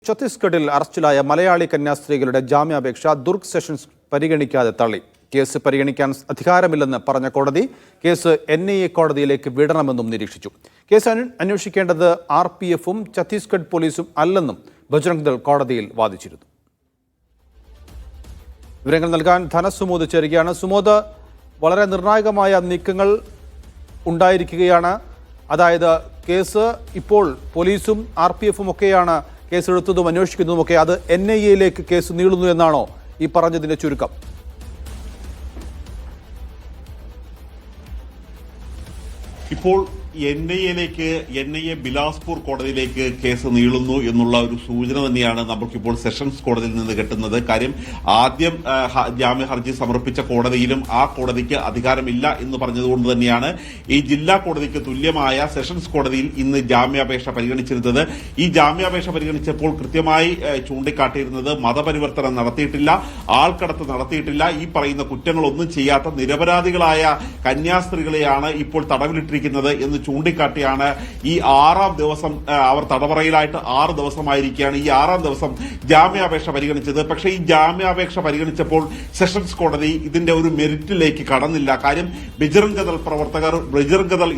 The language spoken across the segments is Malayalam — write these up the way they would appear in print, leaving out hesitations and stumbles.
ഛത്തീസ്ഗഡിൽ അറസ്റ്റിലായ മലയാളി കന്യാസ്ത്രീകളുടെ ജാമ്യാപേക്ഷ ദുർഗ് സെഷൻസ് പരിഗണിക്കാതെ തള്ളി. കേസ് പരിഗണിക്കാൻ അധികാരമില്ലെന്ന് പറഞ്ഞ കോടതി കേസ് NIA കോടതിയിലേക്ക് വിടണമെന്നും നിരീക്ഷിച്ചു. കേസ് അന്വേഷിക്കേണ്ടത് RPFും ഛത്തീസ്ഗഡ് പോലീസും അല്ലെന്നും ബജ്രംഗ് ദൾ കോടതിയിൽ വാദിച്ചിരുന്നു. വിവരങ്ങൾ നൽകാൻ ധനസുമോദ് ചേരുകയാണ്. സുമോദ്, വളരെ നിർണായകമായ നീക്കങ്ങൾ ഉണ്ടായിരിക്കുകയാണ്. അതായത് കേസ് ഇപ്പോൾ പോലീസും RPFും ഒക്കെയാണ് കേസെടുത്തതും അന്വേഷിക്കുന്നതുമൊക്കെ. അത് NIAയിലേക്ക് കേസ് നീളുന്നു എന്നാണോ ഈ പറഞ്ഞതിന്റെ ചുരുക്കം? ഇപ്പോൾ NIA ബിലാസ്പൂർ കോടതിയിലേക്ക് കേസ് നീളുന്നു എന്നുള്ള ഒരു സൂചന തന്നെയാണ് നമുക്കിപ്പോൾ സെഷൻസ് കോടതിയിൽ നിന്ന് കിട്ടുന്നത്. കാര്യം ആദ്യം ജാമ്യ ഹർജി സമർപ്പിച്ച കോടതിയിലും ആ കോടതിക്ക് അധികാരമില്ല എന്ന് പറഞ്ഞതുകൊണ്ട് തന്നെയാണ് ഈ ജില്ലാ കോടതിക്ക് തുല്യമായ സെഷൻസ് കോടതിയിൽ ഇന്ന് ജാമ്യാപേക്ഷ പരിഗണിച്ചിരുന്നത്. ഈ ജാമ്യാപേക്ഷ പരിഗണിച്ചപ്പോൾ കൃത്യമായി ചൂണ്ടിക്കാട്ടിയിരുന്നത് മതപരിവർത്തനം നടത്തിയിട്ടില്ല, ആൾക്കടത്ത് നടത്തിയിട്ടില്ല, ഈ പറയുന്ന കുറ്റങ്ങളൊന്നും ചെയ്യാത്ത നിരപരാധികളായ കന്യാസ്ത്രീകളെയാണ് ഇപ്പോൾ തടവിലിട്ടിരിക്കുന്നത് എന്ന് ചൂണ്ടിക്കാട്ടിയാണ് ഈ 6ാം ദിവസം അവർ തടവറയിലായിട്ട് 6 ദിവസമായിരിക്കുകയാണ്. ഈ 6ാം ദിവസം ജാമ്യാപേക്ഷ പരിഗണിച്ചത്. പക്ഷേ ഈ ജാമ്യാപേക്ഷ പരിഗണിച്ചപ്പോൾ സെഷൻസ് കോടതി ഇതിന്റെ ഒരു മെറിറ്റിലേക്ക് കടന്നില്ല. കാര്യം ബജ്രംഗ് ദൾ പ്രവർത്തകർ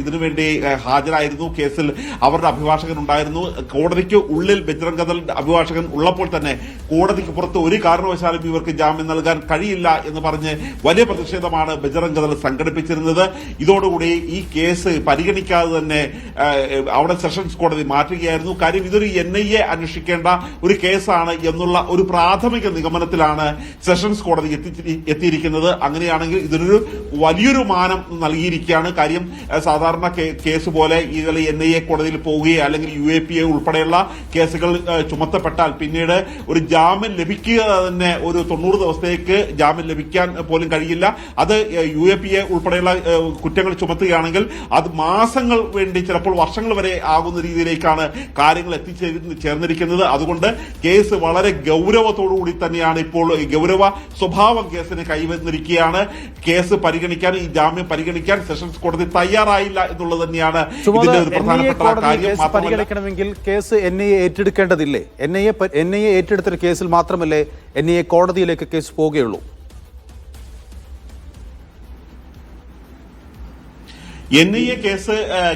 ഇതിനുവേണ്ടി ഹാജരായിരുന്നു. കേസിൽ അവരുടെ അഭിഭാഷകൻ ഉണ്ടായിരുന്നു. കോടതിക്ക് ഉള്ളിൽ ബജ്രംഗ് ദൾ അഭിഭാഷകൻ ഉള്ളപ്പോൾ തന്നെ കോടതിക്ക് പുറത്ത് ഒരു കാരണവശാലും ഇവർക്ക് ജാമ്യം നൽകാൻ കഴിയില്ല എന്ന് പറഞ്ഞ് വലിയ പ്രതിഷേധമാണ് ബജ്രംഗ് ദൾ സംഘടിപ്പിച്ചിരുന്നത്. ഇതോടുകൂടി ഈ കേസ് പരിഗണിക്കാതെ തന്നെ അവിടെ സെഷൻസ് കോടതി മാറ്റുകയായിരുന്നു. കാര്യം ഇതൊരു NIA അന്വേഷിക്കേണ്ട ഒരു കേസാണ് എന്നുള്ള ഒരു പ്രാഥമിക നിഗമനത്തിലാണ് സെഷൻസ് കോടതി എത്തിയിരിക്കുന്നത്. അങ്ങനെയാണെങ്കിൽ ഇതിനൊരു വലിയൊരു മാനം നൽകിയിരിക്കുകയാണ്. കാര്യം സാധാരണ കേസ് പോലെ ഇതിൽ NIA കോടതിയിൽ പോവുകയോ അല്ലെങ്കിൽ UAPA ഉൾപ്പെടെയുള്ള കേസുകൾ ചുമത്തപ്പെട്ടാൽ പിന്നീട് ഒരു ജാമ്യം ലഭിക്കുക തന്നെ ഒരു 90 ദിവസത്തേക്ക് ജാമ്യം ലഭിക്കാൻ പോലും കഴിയില്ല. അത് UAPA ഉൾപ്പെടെയുള്ള കുറ്റങ്ങൾ ചുമത്തുകയാണെങ്കിൽ അത് മാസങ്ങൾ വേണ്ടി ചിലപ്പോൾ വർഷങ്ങൾ വരെ ആകുന്ന രീതിയിലേക്കാണ് കാര്യങ്ങൾ എത്തിച്ചേർന്നിരിക്കുന്നത്. അതുകൊണ്ട് കേസ് വളരെ ഗൗരവത്തോടുകൂടി തന്നെയാണ് ഇപ്പോൾ ഗൗരവ സ്വഭാവം കേസിന് കൈവന്നിരിക്കുകയാണ്. കേസ് പരിഗണിക്കാൻ, ഈ ജാമ്യം പരിഗണിക്കാൻ സെഷൻസ് കോടതി തയ്യാറായില്ല എന്നുള്ളത് തന്നെയാണ് ഇതിന്റെ ഒരു പ്രധാനപ്പെട്ട കാര്യം. പരിഗണിക്കണമെങ്കിൽ കേസ് NIA ഏറ്റെടുക്കേണ്ടതില്ലേ? NIA ഏറ്റെടുത്ത കേസിൽ മാത്രമല്ലേ NIA കോടതിയിലേക്ക് കേസ് പോവുകയുള്ളൂ? NIA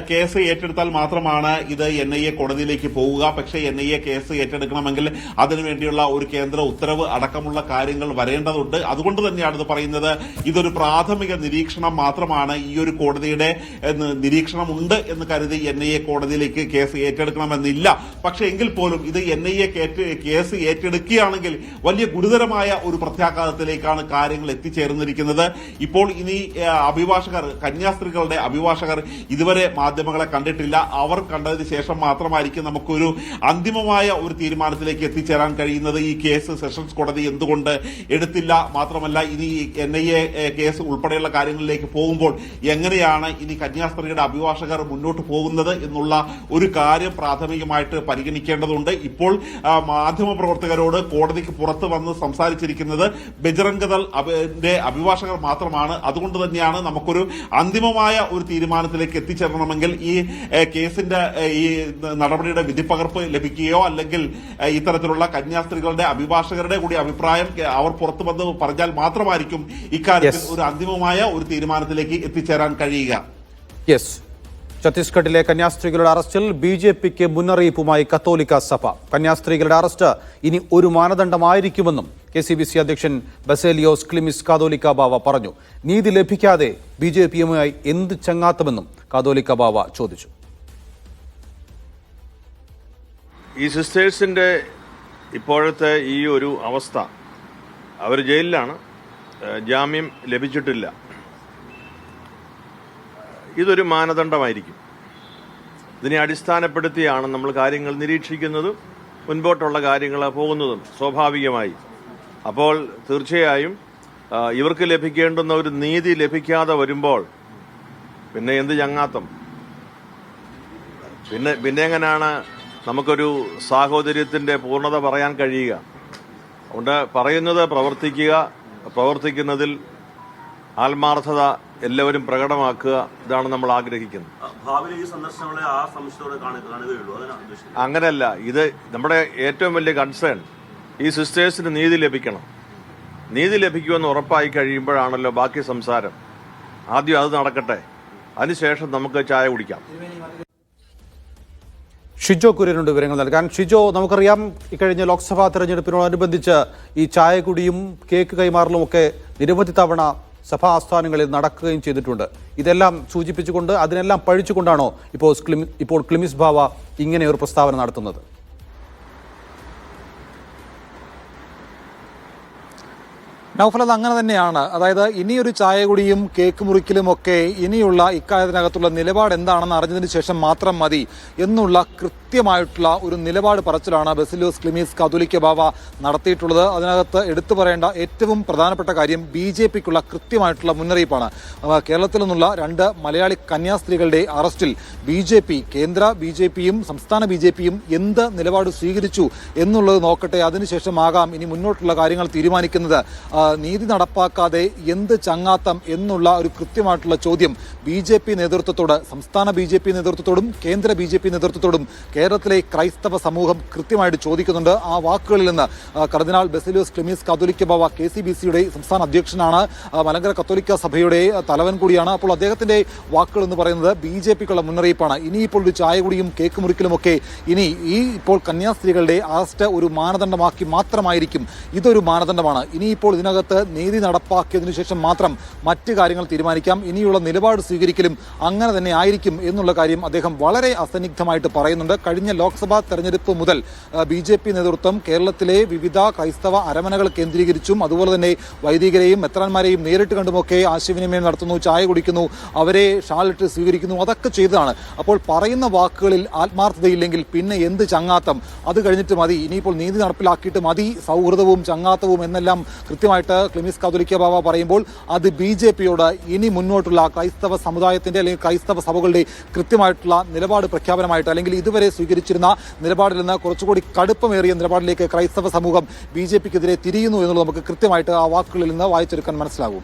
കേസ് ഏറ്റെടുത്താൽ മാത്രമാണ് ഇത് NIA കോടതിയിലേക്ക് പോവുക. പക്ഷേ NIA കേസ് ഏറ്റെടുക്കണമെങ്കിൽ അതിനുവേണ്ടിയുള്ള ഒരു കേന്ദ്ര ഉത്തരവ് അടക്കമുള്ള കാര്യങ്ങൾ വരേണ്ടതുണ്ട്. അതുകൊണ്ട് തന്നെയാണ് ഇത് പറയുന്നത്. ഇതൊരു പ്രാഥമിക നിരീക്ഷണം മാത്രമാണ്. ഈ ഒരു കോടതിയുടെ നിരീക്ഷണമുണ്ട് എന്ന് കരുതി NIA കോടതിയിലേക്ക് കേസ് ഏറ്റെടുക്കണമെന്നില്ല. പക്ഷേ എങ്കിൽ പോലും ഇത് NIA കേസ് ഏറ്റെടുക്കുകയാണെങ്കിൽ വലിയ ഗുരുതരമായ ഒരു പ്രത്യാഘാതത്തിലേക്കാണ് കാര്യങ്ങൾ എത്തിച്ചേർന്നിരിക്കുന്നത്. ഇപ്പോൾ ഇനി കന്യാസ്ത്രീകളുടെ അഭിഭാഷകർ ഇതുവരെ മാധ്യമങ്ങളെ കണ്ടിട്ടില്ല. അവർ കണ്ടതിന് ശേഷം മാത്രമായിരിക്കും നമുക്കൊരു അന്തിമമായ ഒരു തീരുമാനത്തിലേക്ക് എത്തിച്ചേരാൻ കഴിയുന്നത്. ഈ കേസ് സെഷൻസ് കോടതി എന്തുകൊണ്ട് എടുത്തില്ല, മാത്രമല്ല ഇനി NIA കേസ് ഉൾപ്പെടെയുള്ള കാര്യങ്ങളിലേക്ക് പോകുമ്പോൾ എങ്ങനെയാണ് ഇനി കന്യാസ്ത്രീയുടെ അഭിഭാഷകർ മുന്നോട്ട് പോകുന്നത് എന്നുള്ള ഒരു കാര്യം പ്രാഥമികമായിട്ട് പരിഗണിക്കേണ്ടതുണ്ട്. ഇപ്പോൾ മാധ്യമപ്രവർത്തകരോട് കോടതിക്ക് പുറത്ത് വന്ന് സംസാരിച്ചിരിക്കുന്നത് ബജ്രംഗ് ദൾ അഭിഭാഷകർ മാത്രമാണ്. അതുകൊണ്ട് തന്നെയാണ് നമുക്കൊരു അന്തിമമായ ഒരു തീരുമാനത്തിലേക്ക് എത്തിച്ചേരണമെങ്കിൽ ഈ കേസിന്റെ ഈ നടപടിയുടെ വിധിപ്പകർപ്പ് ലഭിക്കുകയോ അല്ലെങ്കിൽ ഇത്തരത്തിലുള്ള കന്യാസ്ത്രീകളുടെ അഭിഭാഷകരുടെ കൂടി അഭിപ്രായം അവർ പുറത്തു വന്ന് പറഞ്ഞാൽ മാത്രമായിരിക്കും ഇക്കാര്യത്തിൽ ഒരു അന്തിമമായ ഒരു തീരുമാനത്തിലേക്ക് എത്തിച്ചേരാൻ കഴിയുക. ഛത്തീസ്ഗഡിലെ കന്യാസ്ത്രീകളുടെ അറസ്റ്റിൽ BJPക്ക് മുന്നറിയിപ്പുമായി കത്തോലിക്ക സഭ. കന്യാസ്ത്രീകളുടെ അറസ്റ്റ് ഇനി ഒരു മാനദണ്ഡമായിരിക്കുമെന്നും KCBC അധ്യക്ഷൻ ബസേലിയോസ് ക്ലിമിസ് കാതോലിക്ക ബാവ പറഞ്ഞു. നീതി ലഭിക്കാതെ BJPയുമായി എന്ത് ചങ്ങാത്തമെന്നും കാതോലിക്ക ബാവ ചോദിച്ചു. ഈ സിസ്റ്റേഴ്സിന്റെ ഇപ്പോഴത്തെ ഈ ഒരു അവസ്ഥ, അവർ ജയിലിലാണ്, ജാമ്യം ലഭിച്ചിട്ടില്ല. ഇതൊരു മാനദണ്ഡമായിരിക്കും. ഇതിനെ അടിസ്ഥാനപ്പെടുത്തിയാണ് നമ്മൾ കാര്യങ്ങൾ നിരീക്ഷിക്കുന്നതും മുൻപോട്ടുള്ള കാര്യങ്ങൾ പോകുന്നതും സ്വാഭാവികമായി. അപ്പോൾ തീർച്ചയായും ഇവർക്ക് ലഭിക്കേണ്ടുന്ന ഒരു നീതി ലഭിക്കാതെ വരുമ്പോൾ പിന്നെ എന്ത് ചങ്ങാത്തം? പിന്നെ എങ്ങനെയാണ് നമുക്കൊരു സാഹോദര്യത്തിൻ്റെ പൂർണ്ണത പറയാൻ കഴിയുക? അതുകൊണ്ട് പറയുന്നത് പ്രവർത്തിക്കുക, പ്രവർത്തിക്കുന്നതിൽ ആത്മാർത്ഥത എല്ലാവരും പ്രകടമാക്കുക, ഇതാണ് നമ്മൾ ആഗ്രഹിക്കുന്നത്. ഭാവിയിൽ ഈ സന്ദർശനങ്ങളെ ആ സംശയത്തോടെ കാണുകയുള്ളൂ, അതിനാണ് ഉദ്ദേശിക്കുന്നത്. അങ്ങനെയല്ല, ഇത് നമ്മുടെ ഏറ്റവും വലിയ കൺസേൺ ഈ സിസ്റ്റേഴ്സിന് നീതി ലഭിക്കണം. നീതി ലഭിക്കുമെന്ന് ഉറപ്പായി കഴിയുമ്പോഴാണല്ലോ ബാക്കി സംസാരം. ആദ്യം അത് നടക്കട്ടെ, അതിനുശേഷം നമുക്ക് ചായ കുടിക്കാം. ഷിജോ കുര്യനുണ്ട് വിവരങ്ങൾ നൽകാൻ. ഷിജോ, നമുക്കറിയാം ഇക്കഴിഞ്ഞ ലോക്സഭാ തെരഞ്ഞെടുപ്പിനോടനുബന്ധിച്ച് ഈ ചായകുടിയും കേക്ക് കൈമാറലും ഒക്കെ നിരവധി തവണ സഭാ ആസ്ഥാനങ്ങളിൽ നടക്കുകയും ചെയ്തിട്ടുണ്ട്. ഇതെല്ലാം സൂചിപ്പിച്ചുകൊണ്ട് അതിനെല്ലാം പഴിച്ചുകൊണ്ടാണോ ഇപ്പോൾ ക്ലിമിസ് ബാവ ഇങ്ങനെ ഒരു പ്രസ്താവന നടത്തുന്നത്? നൗഫൽ, അത് അങ്ങനെ തന്നെയാണ്. അതായത് ഇനിയൊരു ചായ കുടിയും കേക്ക് മുറിക്കലും ഒക്കെ ഇനിയുള്ള ഇക്കാര്യത്തിനകത്തുള്ള നിലപാട് എന്താണെന്ന് അറിഞ്ഞതിന് ശേഷം മാത്രം മതി എന്നുള്ള കൃത്യമായിട്ടുള്ള ഒരു നിലപാട് പറച്ചിലാണ് ബസിലിയോസ് ക്ലിമീസ് കാതോലിക്ക ബാവ നടത്തിയിട്ടുള്ളത്. അതിനകത്ത് എടുത്തു പറയേണ്ട ഏറ്റവും പ്രധാനപ്പെട്ട കാര്യം BJPക്കുള്ള കൃത്യമായിട്ടുള്ള മുന്നറിയിപ്പാണ്. കേരളത്തിൽ നിന്നുള്ള 2 മലയാളി കന്യാസ്ത്രീകളുടെ അറസ്റ്റിൽ കേന്ദ്ര BJPയും സംസ്ഥാന BJPയും എന്ത് നിലപാട് സ്വീകരിച്ചു എന്നുള്ളത് നോക്കട്ടെ. അതിനുശേഷമാകാം ഇനി മുന്നോട്ടുള്ള കാര്യങ്ങൾ തീരുമാനിക്കുന്നത്. നീതി നടപ്പാക്കാതെ എന്ത് ചങ്ങാത്തം എന്നുള്ള ഒരു കൃത്യമായിട്ടുള്ള ചോദ്യം BJP നേതൃത്വത്തോട്, സംസ്ഥാന BJP നേതൃത്വത്തോടും കേന്ദ്ര BJP നേതൃത്വത്തോടും കേരളത്തിലെ ക്രൈസ്തവ സമൂഹം കൃത്യമായിട്ട് ചോദിക്കുന്നുണ്ട്. ആ വാക്കുകളിൽ നിന്ന് കർദിനാൾ ബസിലിയോസ് ക്ലിമീസ് കാതോലിക്ക ബാവ KCBCയുടെ സംസ്ഥാന അധ്യക്ഷനാണ്, മലങ്കര കത്തോലിക്ക സഭയുടെ തലവൻ കൂടിയാണ്. അപ്പോൾ അദ്ദേഹത്തിന്റെ വാക്കുകൾ എന്ന് പറയുന്നത് BJPക്കുള്ള മുന്നറിയിപ്പാണ്. ഇനിയിപ്പോൾ ഒരു ചായ കുടിയും കേക്ക് മുറിക്കലുമൊക്കെ ഇനി ഇപ്പോൾ കന്യാസ്ത്രീകളുടെ അറസ്റ്റ് ഒരു മാനദണ്ഡമാക്കി മാത്രമായിരിക്കും. ഇതൊരു മാനദണ്ഡമാണ്. ഇനിയിപ്പോൾ ഇതിനകത്ത് നീതി നടപ്പാക്കിയതിനു ശേഷം മാത്രം മറ്റ് കാര്യങ്ങൾ തീരുമാനിക്കാം. ഇനിയുള്ള നിലപാട് സ്വീകരിക്കലും അങ്ങനെ തന്നെ ആയിരിക്കും എന്നുള്ള കാര്യം അദ്ദേഹം വളരെ അസന്നിഗ്ധമായിട്ട് പറയുന്നുണ്ട്. കഴിഞ്ഞ ലോക്സഭാ തെരഞ്ഞെടുപ്പ് മുതൽ BJP നേതൃത്വം കേരളത്തിലെ വിവിധ ക്രൈസ്തവ അരമനകൾ കേന്ദ്രീകരിച്ചും അതുപോലെ തന്നെ വൈദികരെയും മെത്രാന്മാരെയും നേരിട്ട് കണ്ടുമൊക്കെ ആശയവിനിമയം നടത്തുന്നു, ചായ കുടിക്കുന്നു, അവരെ ഷാളിട്ട് സ്വീകരിക്കുന്നു, അതൊക്കെ ചെയ്തതാണ്. അപ്പോൾ പറയുന്ന വാക്കുകളിൽ ആത്മാർത്ഥതയില്ലെങ്കിൽ പിന്നെ എന്ത് ചങ്ങാത്തം? അത് കഴിഞ്ഞിട്ട് മതി, ഇനിയിപ്പോൾ നീതി നടപ്പിലാക്കിയിട്ട് മതി സൗഹൃദവും ചങ്ങാത്തവും എന്നെല്ലാം കൃത്യമായിട്ട് ക്ലിമീസ് കാതോലിക്ക ബാവ പറയുമ്പോൾ അത് BJPയോട് ഇനി മുന്നോട്ടുള്ള ക്രൈസ്തവ സമുദായത്തിന്റെ അല്ലെങ്കിൽ ക്രൈസ്തവ സഭകളുടെ കൃത്യമായിട്ടുള്ള നിലപാട് പ്രഖ്യാപനമായിട്ട്, അല്ലെങ്കിൽ ഇതുവരെ സ്വീകരിച്ചിരുന്ന നിലപാടിൽ നിന്ന് കുറച്ചുകൂടി കടുപ്പമേറിയ നിലപാടിലേക്ക് ക്രൈസ്തവ സമൂഹം BJPക്കെതിരെ തിരിയുന്നു എന്നുള്ളത് നമുക്ക് കൃത്യമായിട്ട് ആ വാക്കുകളിൽ നിന്ന് വായിച്ചെടുക്കാൻ മനസ്സിലാകും.